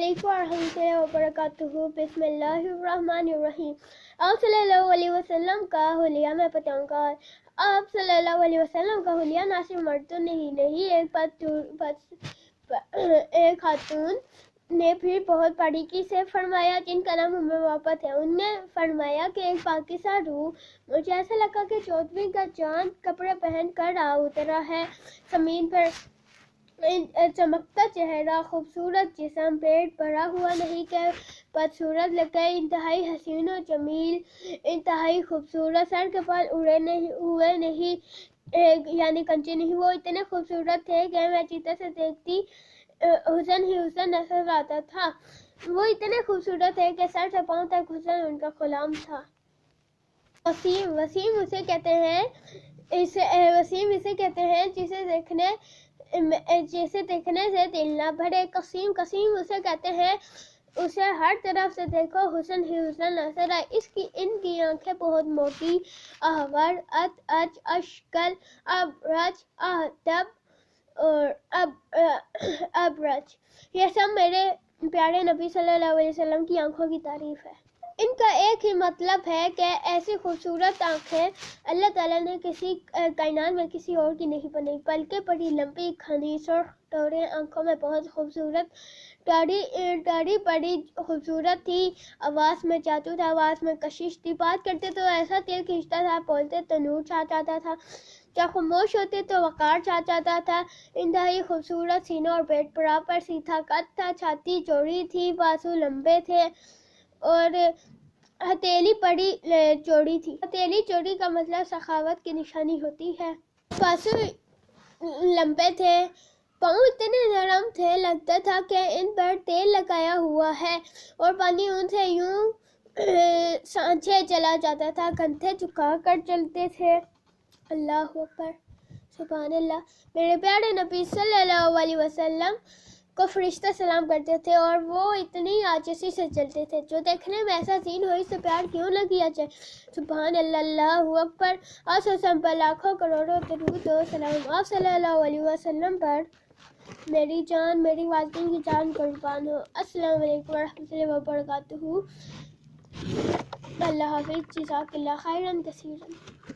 علیکم ورحمۃ اللہ وبرکاتہ۔ بسم اللہ الرحمن الرحیم۔ آپ صلی اللہ علیہ وسلم کا حلیہ میں بتاؤں گا۔ آپ صلی اللہ علیہ وسلم کا حلیہ نہ صرف مردوں نہیں ایک خاتون نے پھر بہت باریکی سے فرمایا، جن کا نام محبت ہے۔ ان نے فرمایا کہ ایک پاکیزہ روح، مجھے ایسا لگا کہ 14ویں کا چاند کپڑے پہن کر اترا ہے زمین پر۔ چمکتا چہرہ، خوبصورت جسم، پیٹ بھرا ہوا نہیں کہ بدصورت لگے، انتہائی حسین و جمیل، انتہائی خوبصورت، سر کے بال اڑے ہوئے نہیں یعنی کنچے نہیں، وہ اتنے خوبصورت تھے کہ میں جدھر سے دیکھتی حسن ہی حسن نظر آتا تھا۔ وہ اتنے خوبصورت تھے کہ سر سے پاؤں تک حسن ان کا غلام تھا۔ وسیم اسے کہتے ہیں جسے دیکھنے سے دل نہ بھرے۔ قسیم اسے کہتے ہیں اسے ہر طرف سے دیکھو حسن ہی حسن نظر آئے۔ ان کی آنکھیں بہت موٹی، احور، اچ اشکل، ابرج، اہدب اور ابرج، یہ سب میرے پیارے نبی صلی اللہ علیہ وسلم کی آنکھوں کی تعریف ہے۔ ان کا ایک ہی مطلب ہے کہ ایسی خوبصورت آنکھیں اللہ تعالیٰ نے کسی کائنات میں کسی اور کی نہیں بنائی، بلکہ بڑی لمبی، گھنی، سرخ ٹوٹے آنکھوں میں بہت خوبصورت داڑھی بڑی خوبصورت تھی، آواز میں جادو تھا، آواز میں کشش تھی، بات کرتے تو ایسا دل کھینچتا تھا، بولتے تو نور چھا جاتا تھا، جب خاموش ہوتے تو وقار چھا جاتا تھا۔ انتہائی خوبصورت سینہ اور پیٹ برابر، سیدھا قد تھا، چھاتی چوڑی تھی، بازو لمبے تھے اور ہتھیلی بڑی چوڑی تھی۔ ہتھیلی چوڑی کا مطلب سخاوت کی نشانی ہوتی ہے۔ بازو لمبے تھے، پاؤں اتنے نرم تھے لگتا تھا کہ ان پر تیل لگایا ہوا ہے، اور پانی ان سے یوں سانچے چلا جاتا تھا، کندھے جھکا کر چلتے تھے۔ اللہ اکبر، سبحان اللہ۔ میرے پیارے نبی صلی اللہ علیہ وسلم کو فرشتے سلام کرتے تھے اور وہ اتنی عاجزی سے چلتے تھے، جو دیکھنے میں ایسا زین ہو، اس سے پیار کیوں نہ کیا جائے۔ سبحان اللہ، اللہ اکبر۔ آپ وسلم پر لاکھوں کروڑوں درود و سلام۔ آپ صلی اللہ علیہ وسلم پر میری جان، میری والدین کی جان قربان ہو۔ السلام علیکم ورحمۃ اللہ وبرکاتہ۔ اللہ حافظ، جزاک اللہ خیرا کثیرا۔